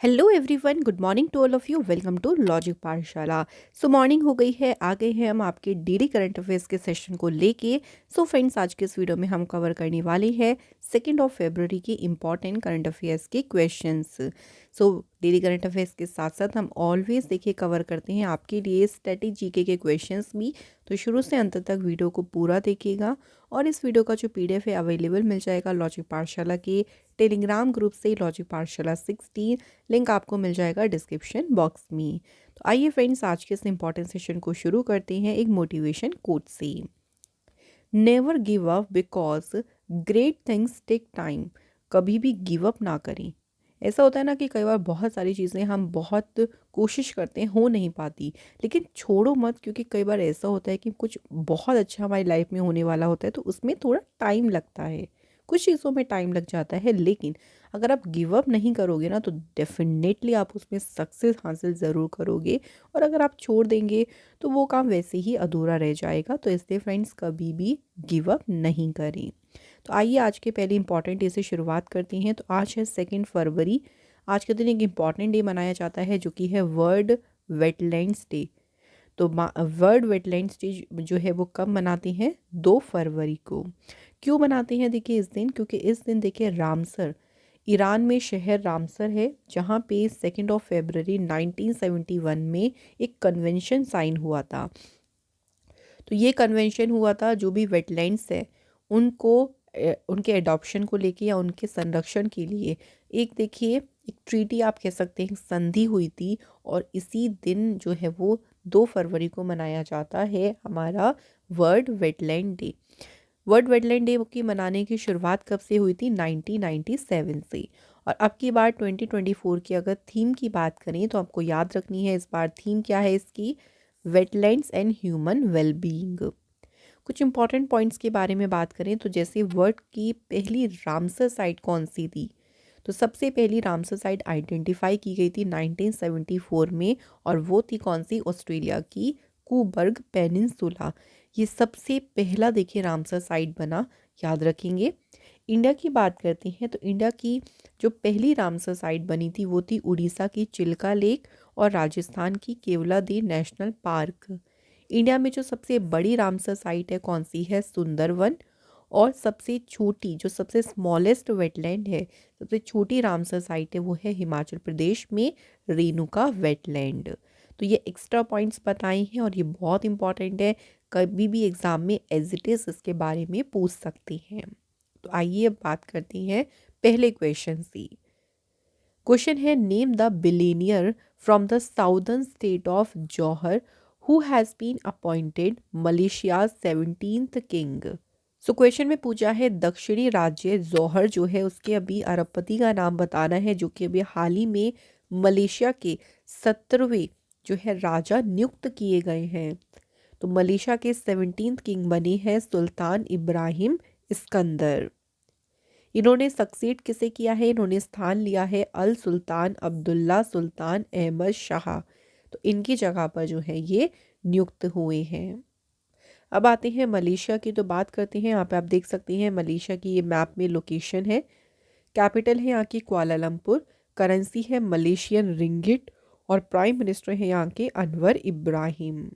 Hello everyone, good morning to all of you. Welcome to logic Pathshala. So morning हो गई है, आ गए हैं हम आपके डेली करंट अफेयर्स के सेशन को लेके। सो फ्रेंड्स, आज के इस वीडियो में हम कवर करने वाले हैं 2 फरवरी के इम्पॉर्टेंट करंट अफेयर्स के questions. So daily current affairs के साथ साथ हम ऑलवेज देखिए कवर करते हैं आपके लिए स्टैटिक जीके के क्वेश्चंस भी। तो शुरू से अंत तक वीडियो को पूरा देखिएगा और इस वीडियो का जो पीडीएफ है अवेलेबल मिल जाएगा लॉजिक पाठशाला के टेलीग्राम ग्रुप से, लॉजिक पाठशाला 16। लिंक आपको मिल जाएगा डिस्क्रिप्शन बॉक्स में। तो आइए फ्रेंड्स, आज के इस इंपॉर्टेंट सेशन को शुरू करते हैं एक मोटिवेशन कोट से। Never give up because great things take time. कभी भी गिव अप ना करें। ऐसा होता है ना कि कई बार बहुत सारी चीज़ें हम बहुत कोशिश करते हैं, हो नहीं पाती, लेकिन छोड़ो मत, क्योंकि कई बार ऐसा होता है कि कुछ बहुत अच्छा हमारी लाइफ में होने वाला होता है तो उसमें थोड़ा टाइम लगता है, कुछ चीज़ों में टाइम लग जाता है। लेकिन अगर आप गिव अप नहीं करोगे ना तो डेफिनेटली आप उसमें सक्सेस हासिल ज़रूर करोगे। और अगर आप छोड़ देंगे तो वो काम वैसे ही अधूरा रह जाएगा। तो इसलिए फ्रेंड्स, कभी भी गिव अप नहीं करें। तो आइए आज के पहले इंपॉर्टेंट डे से शुरुआत करते हैं। तो आज है 2 फरवरी। आज के दिन एक इम्पॉर्टेंट डे मनाया जाता है जो कि है वर्ल्ड वेटलैंड्स डे। तो वर्ल्ड वेटलैंड्स डे जो है वो कब मनाते हैं? 2 फरवरी को। क्यों मनाते हैं देखिए इस दिन? क्योंकि इस दिन देखिए रामसर, ईरान में शहर रामसर है, जहाँ पे 2 फरवरी 1971 में एक कन्वेंशन साइन हुआ था। तो ये कन्वेंशन हुआ था जो भी वेटलैंड्स है उनको उनके एडॉप्शन को लेके या उनके संरक्षण के लिए एक देखिए एक ट्रीटी आप कह सकते हैं, संधि हुई थी। और इसी दिन जो है वो 2 फरवरी को मनाया जाता है हमारा world wetland day. World wetland day की मनाने की शुरुआत कब से हुई थी? 1997 से। और अब की बार 2024 की अगर थीम की बात करें तो आपको याद रखनी है इस बार थीम क्या है इसकी? Wetlands and human wellbeing. कुछ इंपॉर्टेंट पॉइंट्स के बारे में बात करें तो जैसे वर्ल्ड की पहली रामसर साइट कौन सी थी? तो सबसे पहली रामसर साइट आइडेंटिफाई की गई थी 1974 में, और वो थी कौन सी? ऑस्ट्रेलिया की कूबर्ग पेनिनसुला। ये सबसे पहला देखिए रामसर साइट बना, याद रखेंगे। इंडिया की बात करते हैं तो इंडिया की जो पहली रामसर साइट बनी थी वो थी उड़ीसा की चिल्का लेक और राजस्थान की केवलादेव नेशनल पार्क। इंडिया में जो सबसे बड़ी रामसर साइट है कौन सी है? सुंदरवन। और सबसे छोटी, जो सबसे स्मॉलेस्ट वेटलैंड है, सबसे छोटी रामसर साइट है वो है हिमाचल प्रदेश में रेणुका वेटलैंड। तो ये एक्स्ट्रा पॉइंट्स बताए हैं और ये बहुत इंपॉर्टेंट है, कभी भी एग्जाम में एज इट इज इसके बारे में पूछ सकते हैं। तो आइए अब बात करते हैं पहले क्वेश्चन से। क्वेश्चन है, name the billionaire from the southern state of Johor who has been appointed Malaysia 17th king. So question में पूछा है दक्षिणी राज्य जौहर जो है उसके अभी अरबपति का नाम बताना है, जो कि अभी हाल ही में मलेशिया के 17वें जो है राजा नियुक्त किए गए हैं। तो मलेशिया के 17th किंग बने हैं सुल्तान इब्राहिम इस्कंदर। इन्होंने सक्सीड किसे किया है? इन्होंने स्थान लिया है अल सुल्तान अब्दुल्ला सुल्तान अहमद शाह। तो इनकी जगह पर जो है ये नियुक्त हुए हैं। अब आते हैं मलेशिया की, तो बात करते हैं। यहाँ पे आप देख सकते हैं मलेशिया की ये मैप में लोकेशन है। कैपिटल है यहाँ की कुआलालंपुर, करेंसी है मलेशियन रिंगिट और प्राइम मिनिस्टर है यहाँ के अनवर इब्राहिम।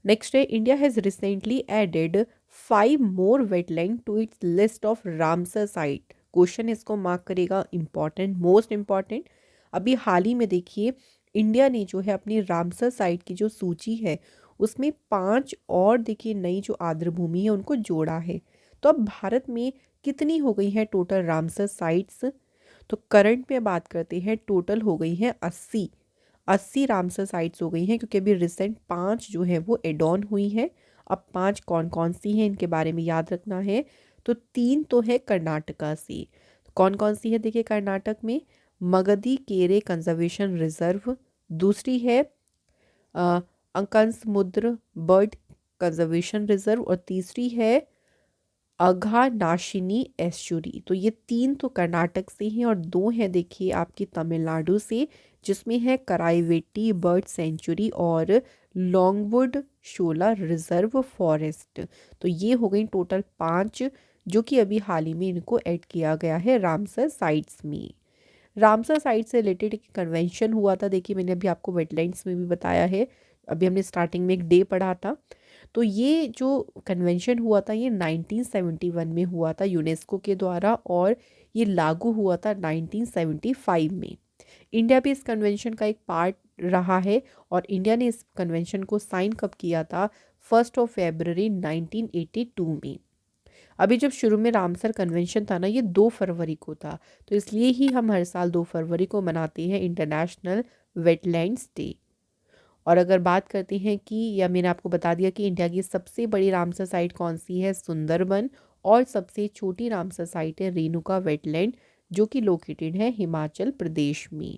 नेक्स्ट है, India has recently added 5 more wetland to its list of Ramsar site. Question इसको मार्क करेगा इंपॉर्टेंट, मोस्ट इंपॉर्टेंट। अभी हाल ही में देखिए इंडिया ने जो है अपनी रामसर साइट की जो सूची है उसमें 5 और देखिए नई जो आर्द्रभूमि है उनको जोड़ा है। तो अब भारत में कितनी हो गई है टोटल रामसर साइट्स? तो करंट में बात करते हैं, टोटल हो गई है 80 रामसर साइट्स हो गई हैं, क्योंकि अभी रिसेंट 5 जो है वो एड ऑन हुई हैं। अब 5 कौन कौन सी हैं इनके बारे में याद रखना है। तो 3 तो है कर्नाटका से। कौन कौन सी है देखिए कर्नाटक में? मगधी केरे कंजर्वेशन रिजर्व, दूसरी है अंकन समुद्र बर्ड कंजर्वेशन रिजर्व, और तीसरी है अघा नाशिनी एस्चुरी। तो ये 3 तो कर्नाटक से हैं और 2 हैं देखिए आपकी तमिलनाडु से, जिसमें है कराईवेटी बर्ड सेंचुरी और लॉन्गवुड शोला रिजर्व फॉरेस्ट। तो ये हो गई टोटल 5, जो कि अभी हाल ही में इनको ऐड किया गया है रामसर साइट्स में। रामसर साइट से रिलेटेड एक कन्वेंशन हुआ था। देखिए मैंने अभी आपको वेटलैंड्स में भी बताया है, अभी हमने स्टार्टिंग में एक डे पढ़ा था। तो ये जो कन्वेंशन हुआ था ये 1971 में हुआ था यूनेस्को के द्वारा, और ये लागू हुआ था 1975 में। इंडिया भी इस कन्वेंशन का एक पार्ट रहा है, और इंडिया ने इस कन्वेंशन को साइन कब किया था? 1 फरवरी 1982 में। अभी जब शुरू में रामसर कन्वेंशन था ना, ये 2 फरवरी को था, तो इसलिए ही हम हर साल 2 फरवरी को मनाते हैं इंटरनेशनल वेटलैंड्स डे। और अगर बात करते हैं कि, या मैंने आपको बता दिया कि इंडिया की सबसे बड़ी रामसर साइट कौन सी है, सुंदरबन, और सबसे छोटी रामसर साइट है रेणुका वेटलैंड, जो कि लोकेटेड है हिमाचल प्रदेश में।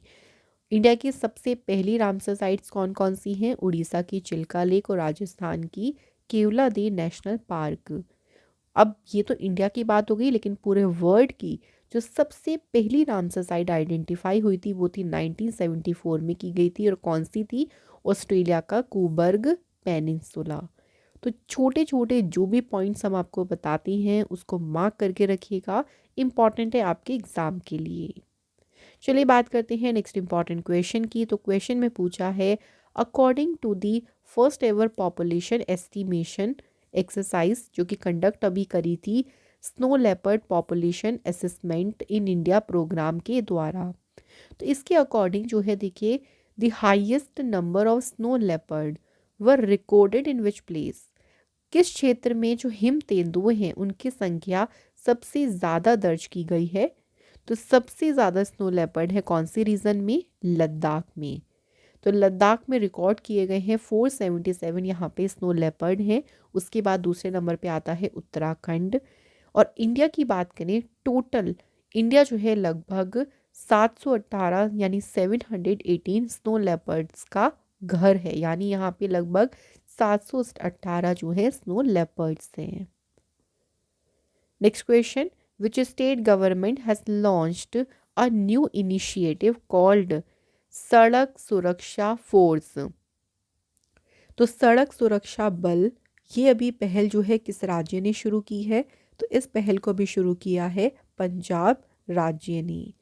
इंडिया की सबसे पहली रामसर साइट्स कौन कौन सी हैं? उड़ीसा की चिल्का लेक और राजस्थान की केवलादेव नेशनल पार्क। अब ये तो इंडिया की बात हो गई, लेकिन पूरे वर्ल्ड की जो सबसे पहली रामसर साइट आइडेंटिफाई हुई थी वो थी 1974 में की गई थी, और कौन सी थी? ऑस्ट्रेलिया का कूबर्ग पेनिनसुला। तो छोटे छोटे जो भी पॉइंट्स हम आपको बताते हैं उसको मार्क करके रखिएगा, इम्पॉर्टेंट है आपके एग्जाम के लिए। चलिए बात करते हैं नेक्स्ट इंपॉर्टेंट क्वेश्चन की। तो क्वेश्चन में पूछा है, according to the first ever population estimation exercise जो कि कंडक्ट अभी करी थी snow leopard population assessment in India programme के द्वारा, तो इसके अकॉर्डिंग जो है देखिए, the highest number of snow leopard were recorded in which place. किस क्षेत्र में जो हिम तेंदुए हैं उनकी संख्या सबसे ज़्यादा दर्ज की गई है? तो सबसे ज़्यादा स्नो लेपर्ड है कौन से रीजन में? लद्दाख में। तो लद्दाख में रिकॉर्ड किए गए हैं 477 यहाँ पे स्नो लेपर्ड हैं। उसके बाद दूसरे नंबर पे आता है उत्तराखंड। और इंडिया की बात करें, टोटल इंडिया जो है लगभग 718 यानी 718 स्नो लेपर्ड्स का घर है, यानी यहाँ पे लगभग 718 जो है स्नो लेपर्ड्स हैं। Next question, which state government has launched a new initiative called सड़क सुरक्षा फोर्स। तो सड़क सुरक्षा बल, ये अभी पहल जो है किस राज्य ने शुरू की है? तो इस पहल को भी शुरू किया है पंजाब राज्य ने।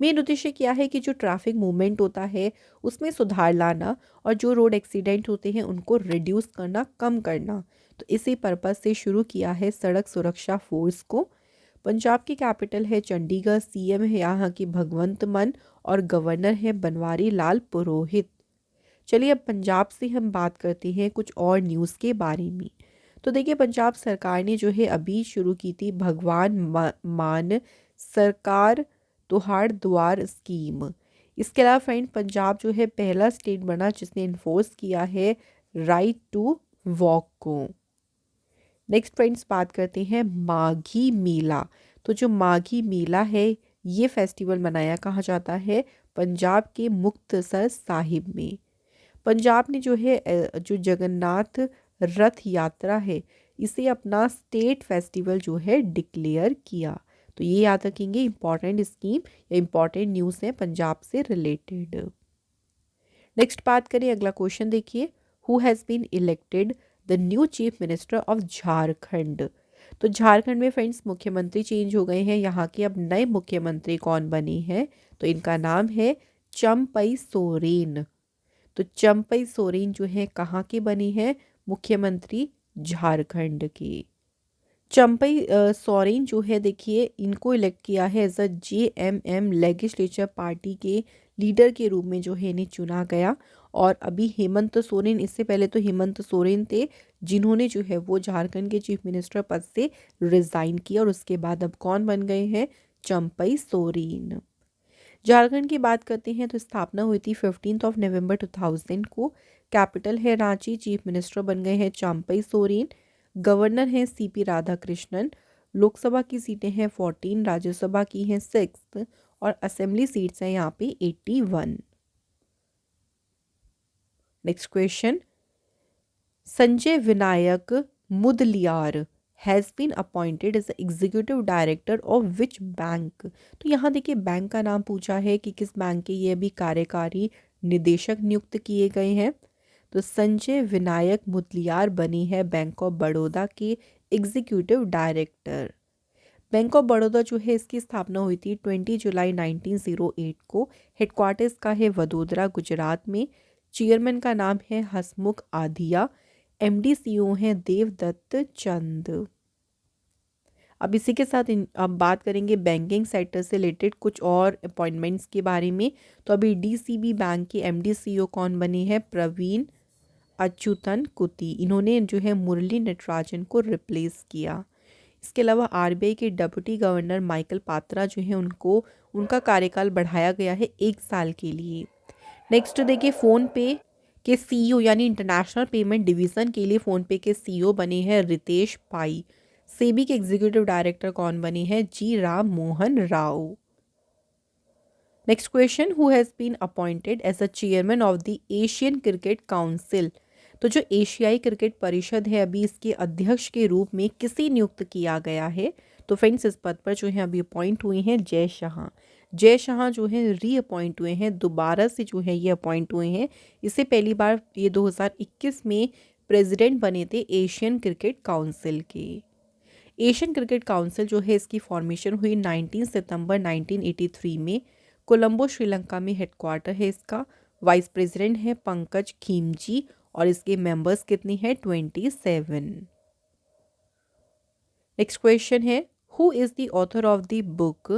मेन उद्देश्य क्या है कि जो ट्रैफिक मूवमेंट होता है उसमें सुधार लाना, और जो रोड एक्सीडेंट होते हैं उनको रिड्यूस करना, कम करना। तो इसी पर्पस से शुरू किया है सड़क सुरक्षा फोर्स को। पंजाब की कैपिटल है चंडीगढ़, सीएम है यहाँ की भगवंत मान, और गवर्नर है बनवारी लाल पुरोहित। चलिए अब पंजाब से हम बात करते हैं कुछ और न्यूज़ के बारे में। तो देखिए पंजाब सरकार ने जो है अभी शुरू की थी भगवान मान सरकार तुहाड़ द्वार स्कीम। इसके अलावा फ्रेंड पंजाब जो है पहला स्टेट बना जिसने इन्फोर्स किया है राइट टू वॉक को। नेक्स्ट फ्रेंड्स बात करते हैं माघी मेला। तो जो माघी मेला है ये फेस्टिवल मनाया कहाँ जाता है? पंजाब के मुक्तसर साहिब में। पंजाब ने जो है जो जगन्नाथ रथ यात्रा है इसे अपना स्टेट फेस्टिवल जो है डिक्लेयर किया। तो ये याद रखेंगे, इंपॉर्टेंट स्कीम या इंपॉर्टेंट न्यूज़ है पंजाब से रिलेटेड। नेक्स्ट बात करें, अगला क्वेश्चन देखिए, who has been elected the new chief minister of Jharkhand. तो झारखंड में फ्रेंड्स मुख्यमंत्री चेंज हो गए हैं, यहाँ के अब नए मुख्यमंत्री कौन बने हैं? तो इनका नाम है चंपई सोरेन। तो चंपई सोरेन जो है कहाँ के बने हैं? मुख्यमंत्री झारखंड के। चंपई सोरेन जो है देखिए इनको इलेक्ट किया है as a JMM legislature party के लीडर के रूप में जो है इन्हें चुना गया। और अभी हेमंत सोरेन, इससे पहले तो हेमंत सोरेन थे जिन्होंने जो है वो झारखंड के चीफ मिनिस्टर पद से रिजाइन किया, और उसके बाद अब कौन बन गए हैं? चंपई सोरेन। झारखंड की बात करते हैं तो स्थापना हुई थी 15 नवंबर 2000 को। कैपिटल है रांची, चीफ मिनिस्टर बन गए हैं चंपई सोरेन, गवर्नर हैं सीपी राधाकृष्णन। लोकसभा की सीटें हैं 14, राज्यसभा की हैं 6, और असेंबली सीट्स हैं यहाँ पे 81। Next question, Sanjay Vinayak Mudaliar has been appointed as executive director of which bank. तो यहाँ देखिए बैंक का नाम पूछा है कि किस बैंक के ये अभी कार्यकारी निदेशक नियुक्त किए गए हैं। तो संजय विनायक मुदलियार बने हैं बैंक ऑफ बड़ौदा के executive director. Bank of Baroda जो है इसकी स्थापना हुई थी 20 जुलाई 1908 को। हेडक्वार्टर का है वडोदरा गुजरात में। चेयरमैन का नाम है हसमुख आधिया। एमडी सीईओ हैं देवदत्त चंद। अब इसी के साथ अब बात करेंगे बैंकिंग सेक्टर से रिलेटेड कुछ और अपॉइंटमेंट्स के बारे में। तो अभी डीसीबी बैंक के एमडी सीईओ कौन बने हैं? प्रवीण अच्युतन कुती। इन्होंने जो है मुरली नटराजन को रिप्लेस किया। इसके अलावा आरबीआई के डिप्टी गवर्नर माइकल पात्रा जो है उनका कार्यकाल बढ़ाया गया है 1 साल के लिए। नेक्स्ट देखिए फ़ोन पे के सीईओ यानी इंटरनेशनल पेमेंट डिवीज़न के लिए फ़ोन पे के सीईओ बने हैं रितेश पाई। सेबी के एग्जीक्यूटिव डायरेक्टर कौन बने हैं? G Ram Mohan Rao. Next question, who has been appointed as a chairman of the Asian Cricket Council. तो जो एशियाई क्रिकेट परिषद है अभी इसके अध्यक्ष के रूप में किसे नियुक्त किया गया है? तो फ्रेंड्स इस पद पर जो है अभी अपॉइंट हुए हैं जय शाह। जय शाह जो है री अपॉइंट हुए हैं, दोबारा से जो है ये अपॉइंट हुए हैं। इससे पहली बार ये 2021 में प्रेसिडेंट बने थे एशियन क्रिकेट काउंसिल के। एशियन क्रिकेट काउंसिल जो है इसकी फॉर्मेशन हुई 19 सितंबर 1983 में। कोलंबो श्रीलंका में हेडक्वार्टर है इसका। वाइस प्रेसिडेंट है पंकज खीमजी और इसके मेंबर्स कितनी है? 27। नेक्स्ट क्वेश्चन है, who is the author of the book.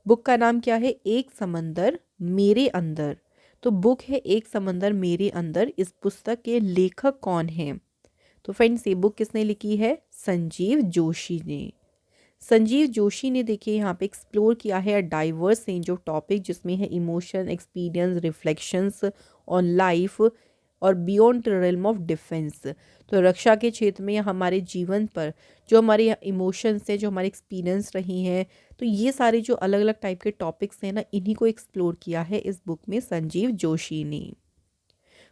Book का नाम क्या है? एक समंदर मेरे अंदर। तो बुक है एक समंदर मेरे अंदर। इस पुस्तक के लेखक कौन हैं? तो फ्रेंड्स ये बुक किसने लिखी है? संजीव जोशी ने। संजीव जोशी ने देखिए यहाँ पे एक्सप्लोर किया है डाइवर्स रेंज ऑफ टॉपिक जिसमें है emotion, experience, reflections on life और बियॉन्ड रियल्म ऑफ डिफेंस। तो रक्षा के क्षेत्र में या हमारे जीवन पर जो हमारे इमोशंस हैं, जो हमारे एक्सपीरियंस रही हैं, तो ये सारे जो अलग अलग टाइप के टॉपिक्स हैं ना, इन्हीं को एक्सप्लोर किया है इस बुक में संजीव जोशी ने।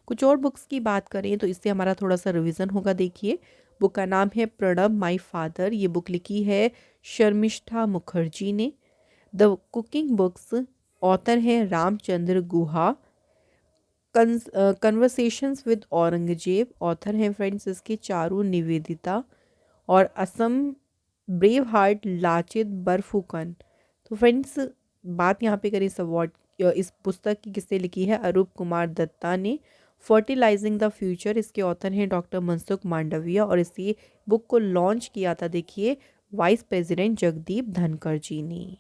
कुछ और बुक्स की बात करें तो इससे हमारा थोड़ा सा रिवीजन होगा। देखिए बुक का नाम है प्रणब माय फादर। ये बुक लिखी है शर्मिष्ठा मुखर्जी ने। द कुकिंग बुक्स, ऑथर हैं Ramachandra Guha. Conversations with Aurangzeb, author हैं फ्रेंड्स इसके चारू निवेदिता। और असम ब्रेव हार्ट लाचित बरफुकन। तो फ्रेंड्स बात यहाँ पे करें इस अवार्ड इस पुस्तक की किसने लिखी है? अरूप कुमार दत्ता ने। फर्टिलाइजिंग द फ्यूचर, इसके ऑथर हैं डॉक्टर मनसुख मांडविया और इसी बुक को लॉन्च किया था देखिए वाइस प्रेसिडेंट जगदीप धनखड़ जी ने।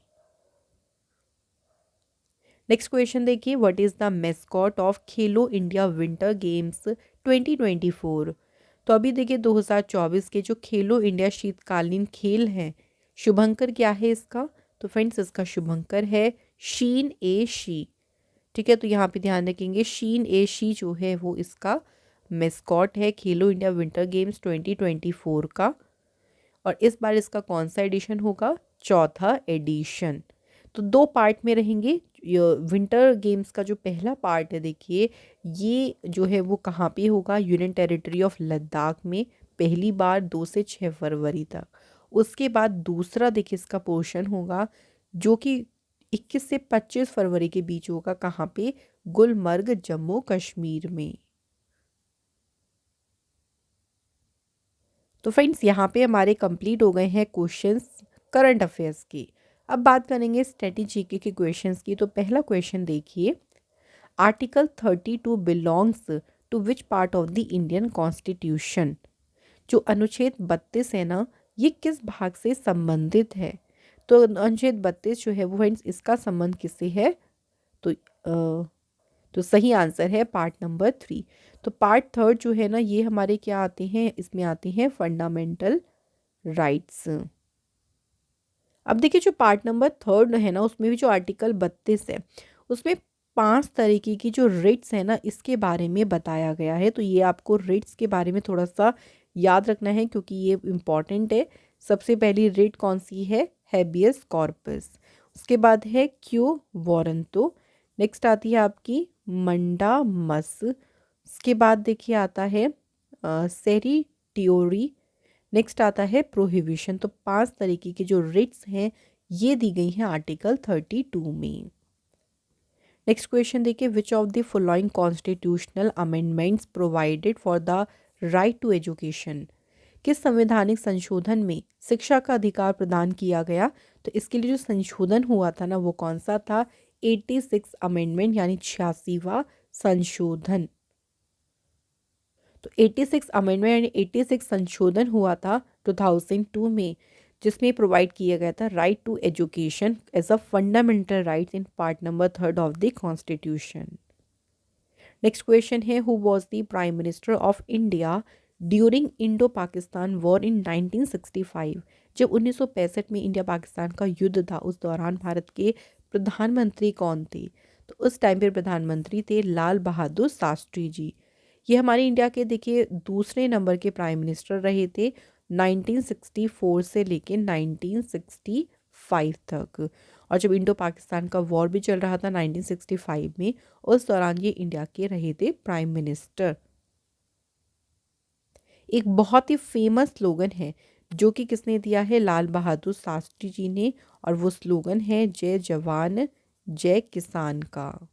नेक्स्ट क्वेश्चन देखिए, what is the mascot of Khelo India winter games 2024। तो अभी देखिए 2024 के जो खेलो इंडिया शीतकालीन खेल हैं, शुभंकर क्या है इसका? तो फ्रेंड्स इसका शुभंकर है शीन ए शी। ठीक है, तो यहाँ पे ध्यान रखेंगे शीन ए शी जो है वो इसका मेस्कॉट है खेलो इंडिया विंटर गेम्स 2024 का। और इस बार इसका कौन सा एडिशन होगा? चौथा एडिशन। तो 2 पार्ट में रहेंगे। विंटर गेम्स का जो पहला पार्ट है देखिए ये जो है वो कहाँ पे होगा? यूनियन टेरिटरी ऑफ लद्दाख में पहली बार 2 से 6 फरवरी तक। उसके बाद दूसरा देखिए इसका पोर्शन होगा जो कि 21 से 25 फरवरी के बीच होगा। कहाँ पे? गुलमर्ग जम्मू कश्मीर में। तो फ्रेंड्स यहाँ पे हमारे कंप्लीट हो गए हैं क्वेश्चंस करंट अफेयर्स की। अब बात करेंगे स्ट्रेटेजी के क्वेश्चंस की। तो पहला क्वेश्चन देखिए, article 32 belongs to which part of the Indian constitution. जो अनुच्छेद 32 है ना, ये किस भाग से संबंधित है? तो अनुच्छेद 32 जो है वो फ्रेंड्स इसका संबंध किससे है? तो तो सही आंसर है पार्ट नंबर 3। तो पार्ट 3 जो है ना ये हमारे क्या आते हैं? इसमें आते हैं फंडामेंटल राइट्स। अब देखिए जो पार्ट नंबर 3 है ना उसमें भी जो आर्टिकल 32 है उसमें 5 तरीके की जो रिट्स है ना इसके बारे में बताया गया है। तो ये आपको रिट्स के बारे में थोड़ा सा याद रखना है क्योंकि ये इम्पॉर्टेंट है। सबसे पहली रिट कौन सी है? Habeas corpus. उसके बाद है क्यू वारंटो। नेक्स्ट आती है आपकी मंडा मस। उसके बाद देखिए आता है सेरी ट्योरी। नेक्स्ट आता है प्रोहिबिशन। तो 5 तरीके की जो रिट्स हैं ये दी गई हैं आर्टिकल 32 में। नेक्स्ट क्वेश्चन देखिए, which of the following constitutional amendments provided for the right to education. किस संवैधानिक संशोधन में शिक्षा का अधिकार प्रदान किया गया? तो इसके लिए जो संशोधन हुआ था ना वो कौन सा था? 86 अमेंडमेंट यानी 86वां संशोधन। तो 86 अमेंडमेंट यानी 86 संशोधन हुआ था 2002 में, जिसमें प्रोवाइड किया गया था right to education as a fundamental right in part number 3 of the constitution. Next question है, who was the prime minister of India during Indo Pakistan war in 1965? जब 1965 में इंडिया पाकिस्तान का युद्ध था उस दौरान भारत के प्रधानमंत्री कौन थे? तो उस टाइम पे प्रधानमंत्री थे लाल बहादुर शास्त्री जी। ये हमारे इंडिया के देखिए दूसरे नंबर के प्राइम मिनिस्टर रहे थे 1964 से लेके 1965 तक। और जब इंडो पाकिस्तान का वॉर भी चल रहा था 1965 में, उस दौरान ये इंडिया के रहे थे प्राइम मिनिस्टर। एक बहुत ही फेमस स्लोगन है जो कि किसने दिया है? लाल बहादुर शास्त्री जी ने, और वो स्लोगन है जय जवान जय किसान का।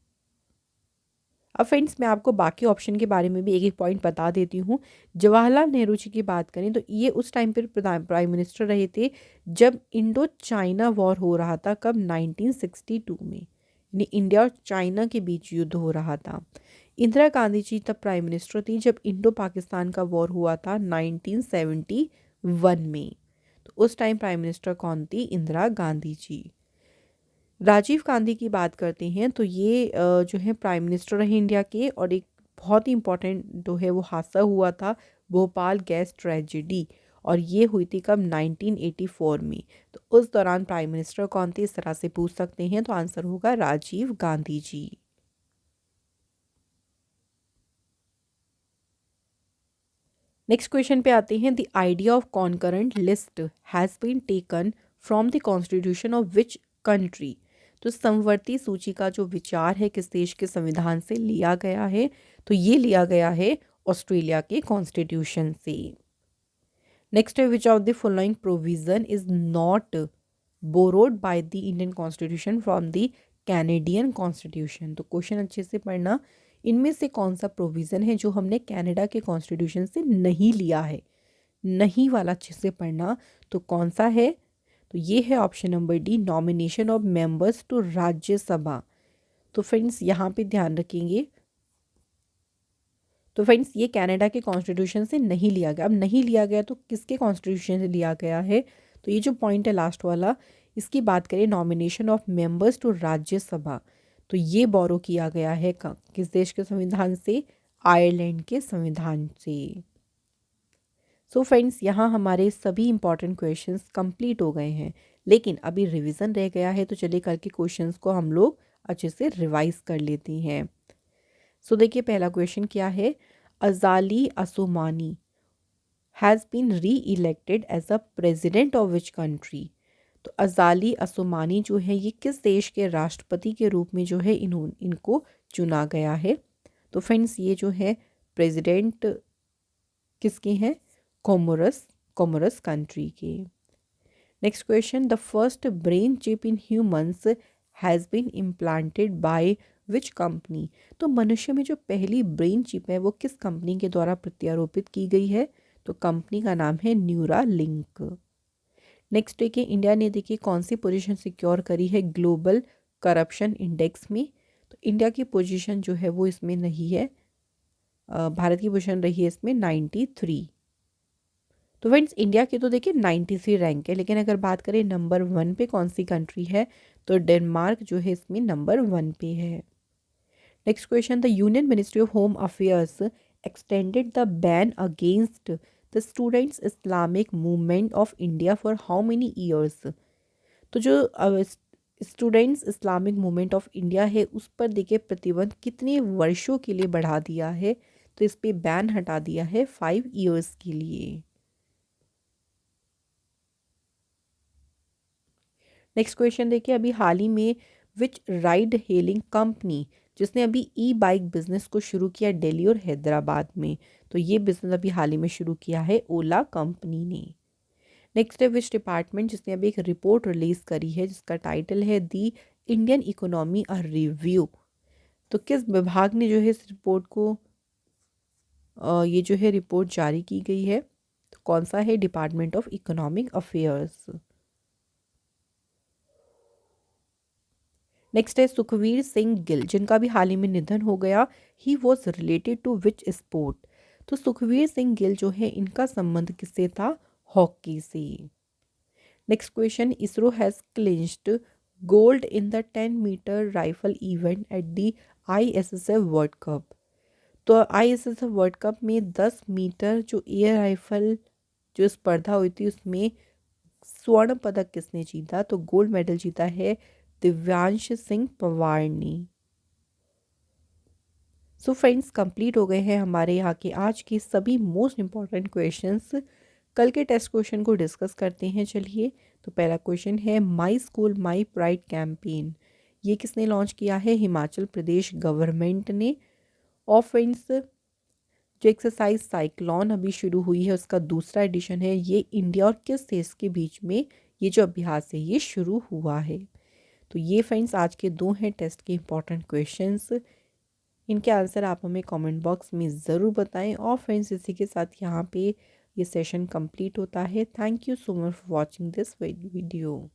अब फ्रेंड्स मैं आपको बाकी ऑप्शन के बारे में भी एक एक पॉइंट बता देती हूँ। जवाहरलाल नेहरू जी की बात करें तो ये उस टाइम पर प्राइम मिनिस्टर रहे थे जब इंडो चाइना वॉर हो रहा था। कब? 1962 में, यानी इंडिया और चाइना के बीच युद्ध हो रहा था। इंदिरा गांधी जी तब प्राइम मिनिस्टर थी जब इंडो पाकिस्तान का वॉर हुआ था 1971 में। तो उस टाइम प्राइम मिनिस्टर कौन थी? इंदिरा गांधी जी। राजीव गांधी की बात करते हैं तो ये जो है प्राइम मिनिस्टर रहे इंडिया के, और एक बहुत ही इम्पोर्टेंट जो है वो हादसा हुआ था भोपाल गैस ट्रेजिडी, और ये हुई थी कब? 1984 में। तो उस दौरान प्राइम मिनिस्टर कौन थे? इस तरह से पूछ सकते हैं, तो आंसर होगा राजीव गांधी जी। नेक्स्ट क्वेश्चन पे आते हैं, the idea of concurrent list has been taken from the constitution of which country? तो समवर्ती सूची का जो विचार है किस देश के संविधान से लिया गया है? तो ये लिया गया है ऑस्ट्रेलिया के कॉन्स्टिट्यूशन से। नेक्स्ट है, विच of the following provision is not borrowed by the Indian constitution from the Canadian constitution? तो क्वेश्चन अच्छे से पढ़ना, इनमें से कौन सा प्रोविज़न है जो हमने कनाडा के कॉन्स्टिट्यूशन से नहीं लिया है? नहीं वाला अच्छे से पढ़ना। तो कौन सा है? तो ये है option number D, nomination of members to Rajya Sabha. तो फ्रेंड्स यहाँ पे ध्यान रखेंगे, तो फ्रेंड्स ये कनाडा के कॉन्स्टिट्यूशन से नहीं लिया गया। अब नहीं लिया गया तो किसके कॉन्स्टिट्यूशन से लिया गया है? तो ये जो पॉइंट है लास्ट वाला, इसकी बात करें nomination of members to Rajya Sabha, तो ये बोरो किया गया है किस देश के संविधान से? आयरलैंड के संविधान से। सो फ्रेंड्स यहाँ हमारे सभी इंपॉर्टेंट क्वेश्चंस कंप्लीट हो गए हैं, लेकिन अभी रिवीजन रह गया है, तो चलिए कल के क्वेश्चंस को हम लोग अच्छे से रिवाइज कर लेते हैं। सो देखिए पहला क्वेश्चन क्या है, Azali Assoumani has been re elected as a president of which country? तो अजाली असोमानी जो है ये किस देश के राष्ट्रपति के रूप में जो है इनको चुना गया है? तो फ्रेंड्स ये जो है प्रेसिडेंट किसके हैं? कोमोरस कंट्री के। Next question, the first brain chip in humans has been implanted by which company? तो मनुष्य में जो पहली ब्रेन चिप है वो किस कंपनी के द्वारा प्रत्यारोपित की गई है? तो कंपनी का नाम है न्यूरालिंक। नेक्स्ट देखिए, इंडिया ने देखिए कौन सी पोजीशन सिक्योर करी है ग्लोबल करप्शन इंडेक्स में? तो इंडिया की पोजीशन जो है वो इसमें नहीं है, भारत की पोजीशन रही है इसमें 93। तो फ्रेंड्स इंडिया की तो देखिए 93 रैंक है, लेकिन अगर बात करें नंबर 1 पे कौन सी कंट्री है? तो डेनमार्क जो है इसमें नंबर 1 पे है। Next question, the union ministry of home affairs extended the ban against the students Islamic movement of India for how many years? तो जो students Islamic movement of India है उस पर देखिए प्रतिबंध कितने वर्षों के लिए बढ़ा दिया है? तो इस पे बैन हटा दिया है 5 ईयर्स के लिए। नेक्स्ट क्वेश्चन देखिए, अभी हाल ही में विच राइड हेलिंग कंपनी जिसने अभी ई बाइक बिजनेस को शुरू किया दिल्ली और हैदराबाद में? तो ये बिजनेस अभी हाल ही में शुरू किया है ओला कंपनी ने। नेक्स्ट है, विच डिपार्टमेंट जिसने अभी एक रिपोर्ट रिलीज करी है जिसका टाइटल है दी इंडियन इकोनॉमी अ रिव्यू? तो किस विभाग ने जो है इस रिपोर्ट को ये जो है रिपोर्ट जारी की गई है? तो कौन सा है? Department of economic affairs. Next है सुखवीर सिंह गिल, जिनका भी हाल ही में निधन हो गया। He was related to which sport? तो सुखवीर सिंह गिल जो है इनका संबंध किससे था? हॉकी से। Next question, ISRO has clinched gold in the 10 metre rifle event at the ISSF world cup. तो ISSF वर्ल्ड कप में 10 मीटर जो एयर राइफल जो स्पर्धा हुई थी उसमें स्वर्ण पदक किसने जीता? तो गोल्ड मेडल जीता है दिव्यांश सिंह पवार ने। सो फ्रेंड्स, कंप्लीट हो गए हैं हमारे यहाँ के आज के सभी मोस्ट इंपॉर्टेंट क्वेश्चंस। कल के टेस्ट क्वेश्चन को डिस्कस करते हैं चलिए। तो पहला क्वेश्चन है my school my pride campaign, ये किसने लॉन्च किया है? हिमाचल प्रदेश गवर्नमेंट ने। और फ्रेंड्स, जो एक्सरसाइज साइक्लोन अभी शुरू हुई है उसका दूसरा एडिशन है, ये इंडिया और किस देश के बीच में ये जो अभ्यास है ये शुरू हुआ है? तो ये फ्रेंड्स आज के 2 हैं टेस्ट के इंपॉर्टेंट क्वेश्चंस। इनके आंसर आप हमें कमेंट बॉक्स में ज़रूर बताएं। और फ्रेंड्स, इसी के साथ यहाँ पे ये सेशन कंप्लीट होता है। Thank you so much for watching this video.